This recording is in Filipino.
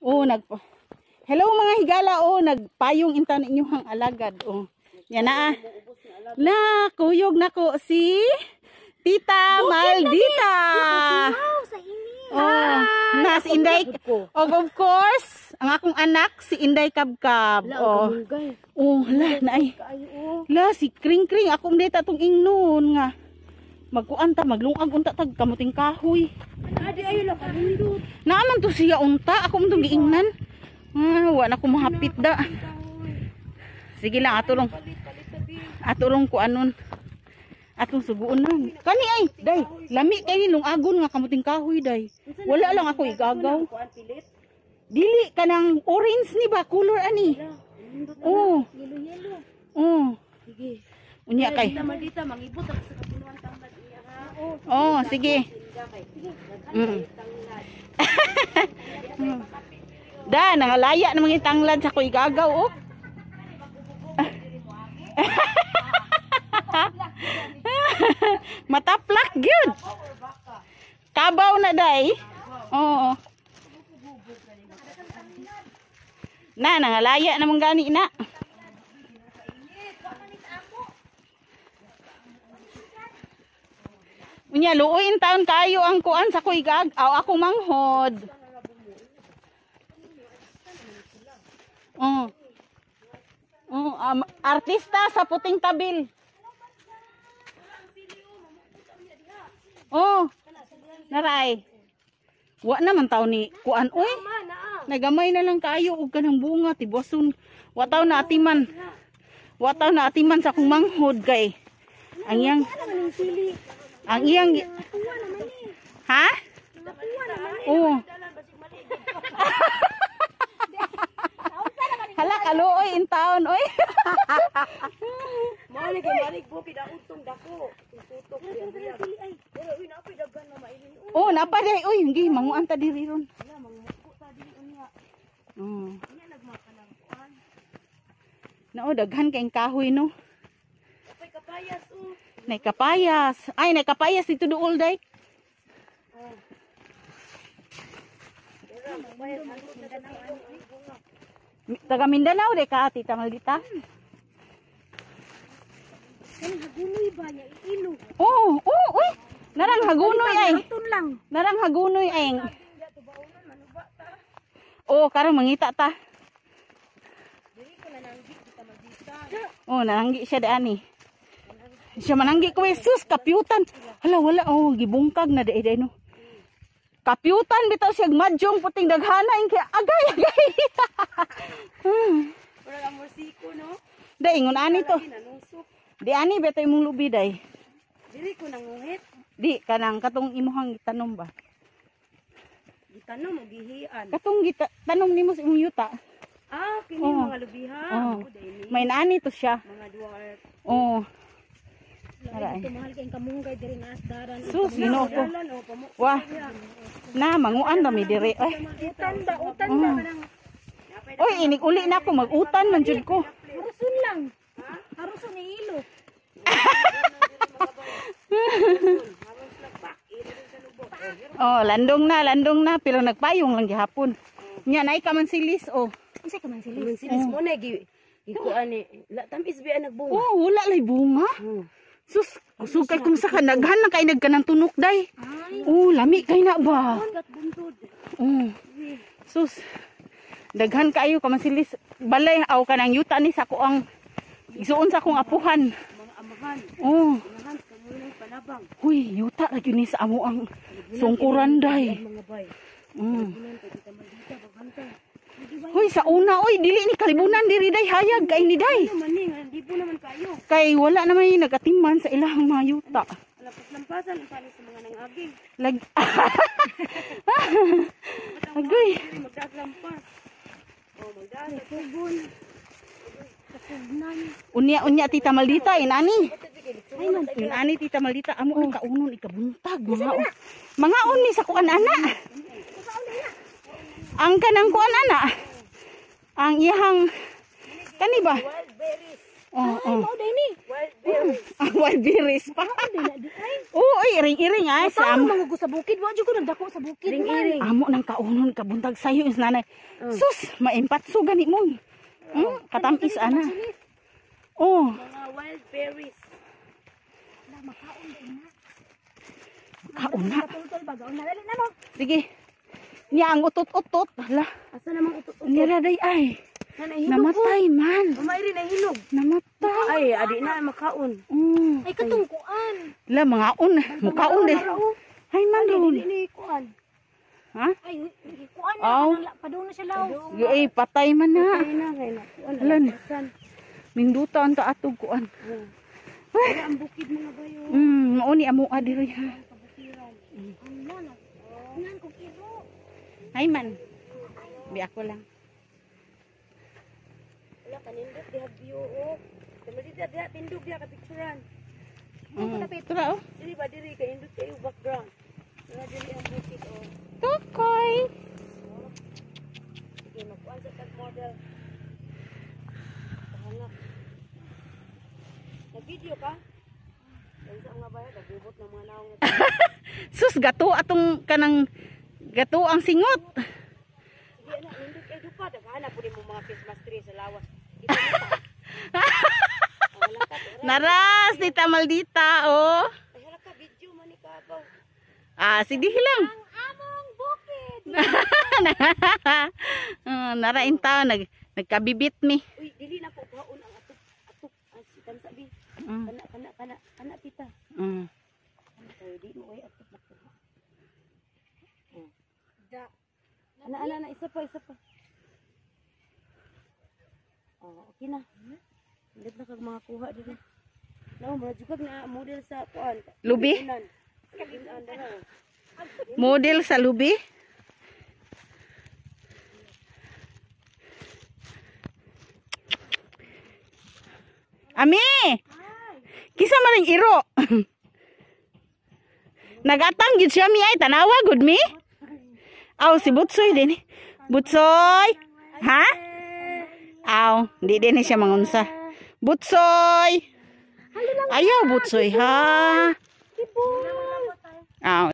Oh, hello mga higala, oh, nagpayong inta ninyo hang alagad, oh. Yan na. Na, kuyog na ko si Tita Maldita. Oh, nas Inday. Of course, ang akong anak si Inday Kabkab. Oh. Oh, la na ay. La si Kring Kring akong dita tong ingnon nga. Magkuan ta maglungag unta tag kamuting kahoy. Adi ayo la kalindot. Naaman to siya unta, ako mong giingnan. Wa na ko mahapit da. Sige lang atulong. Atulong ko anon. Atong suguon lang. Kani ay, day, lami kay ni lungagon nga kamuting kahoy day. Wala lang ako igagaw. Dili kanang orange ni ba color ani? Oh. Oh. Sige. Unya kay. Dita mangibot ako sa kapunuan tambad niya ha. Oh, sige. Da, nangalaya na mga tanglad sa ko igagaw oh. Mataplak gyud. Kabaw na day. Oo. Na nangalaya namang gani na. Unya luoy taon kayo ang kuan sa ko igagaw ako manghod. Oh. Oh, artista sa puting tabil. Oh. Naray. Wa naman taw ni kuan oy. Nagamay na lang kayo og kanang bunga tiboson. Wa taw na atiman. Wa taw na atiman sa kong manghod kay. Ang iyang ha? Oh. Hala kaluoy in town oy. Mali kay mali po pidautong dako. Tutok diya. Pero uy napay daghan na mailin. Oh, napaday oy, ngi manguan ta diri ron. Hala mangmuko ta diri unya. Nya nagmakalang kuan. Nao daghan kay kahoy no. Apay kapayas oh. Nay kapayas. Ay nay kapayas dito duol day. Oh. Pero kapayas taga Mindanao de ka Tita Maldita. Kan hagunoy ba nya ilo? Oh, oh, uy. Narang hagunoy ay. Narang hagunoy ay. Oh, karang mangita ta. Dili ko nananggi Tita Maldita. Oh, nananggi siya daani. Siya mananggi ko sus kapyutan. Hala wala oh gibungkag na day no. Kapyutan bitaw siya madyong puting daghana kay agay. Wala ang musiko no. Day ingon ani to. Di ani betoy mong lubi day. Dili ko nanguhit. Di kanang katong imuhang gitanom ba? Gitanom gihian. Katong tanom nimo sa imong yuta. Ah, kini mga lubihan. May naani to siya. Mga dwarf. Oh. Ito mahal kayong kamunggay diri na asdaran. Sus, Ginoo ko. Wah. Na manguan na mi diri. Ay. Utan ba kanang. Oy, inig uli na ako mag-utan man jud ko. Haruson lang. Ha? Haruson ni ilo. Oh, landong na pero nagpayong lang gihapon. Nya nay kamansilis oh. Unsa kamansilis? Kamansilis mo na gikuan ni. La tamis bi nagbunga. Oh, wala lay bunga. Sus, kusog kay kung sa kanaghan na kay nagkanang tunok day. Oh, lami kay na ba? Sus. Daghan kayo kamansilis balay aw kanang yuta ni sa ko ang isuon sa akong apuhan. Mga amahan. Oh. Amahan sa mulong panabang. Huy, yuta ra gyud ni sa amo ang sungkuran day. Huy, sa una oy dili ni kalibunan diri day hayag kay ni day. Di po naman kayo. Kay wala naman yung nagatiman sa ilahang mga yuta. Lampasan ang panis sa mga nangaging. Agoy. Magdaglampas. Oh, magdaglampas. Unya Tita Maldita inani. Inani Tita Maldita amo ang kaunon ikabuntag mga ni sa kuan ana. Ang kanang kuan ana. Ang iyang kani ba? Wild berries. Oh, oh. Wild Wild berries pa. Oo, iring-iring ay. Sa mangugo sa bukid, wa jud ko nagdako sa bukid. Iring-iring. Amo nang kaunon kabuntag sayo is nanay. Sus, maimpatso gani mo. Katamis ana. Oh. Mga wild berries. Kauna. Tutol ba gaon na dali na mo. Sige. Niya ang utot-utot. Hala. Asa namang utot-utot? Niya day ay. Namatay man. Umayri na hinog. Namatay. Ay, adi na makaon. Ay katungkuan. La mga un. Mukaon de. Ay man ron. Dili kuan. Ha? Ay, kuan Aw. na padung na siya law. Yo ay patay man na. Ay na kay na. Kuan. Hala ni. Minduta ang taatog kuan. Wala ang bukid mga bayo. Mauni amo adiri ha. Nan ko kiro. Ay man. Bi ako lang. Wala kanindot diha view o. Tama diha tindog diha ka picturean. Tura oh. Dili ba diri kay indot kayo background. Wala diri ang bukid o. Tukoy. Sige magkuan sa tag model. Tahanak. Nag-video ka? Yan sa mga bayan, nagubot ng mga naong. Sus gato atong kanang gato ang singot. Sige anak, nindot kay dupa. Daghanap po din mo mga Christmas tree sa lawas. Dito Naras dita maldita oh. ay hala ka, video man ni Kabaw. Sige lang. Ang among bukid. Narain ta nagkabibit mi. Uy, dili na po baon ang atok ang sitan sabi. Kana tita. Ay di mo ay atok na po. Da. Ana isa pa. Okay na. Hindi na kag mga kuha din. No, mga jugag na model sa kuan. Lubi? Kaginan na. Model sa lubi. Ami! Kisa man ang iro. Nagatang gid siya mi ay tanawa gud mi. Aw si Butsoy din. Butsoy. Ha? Aw, di din siya mangunsa. Butsoy. Ayaw Butsoy ha. Aw.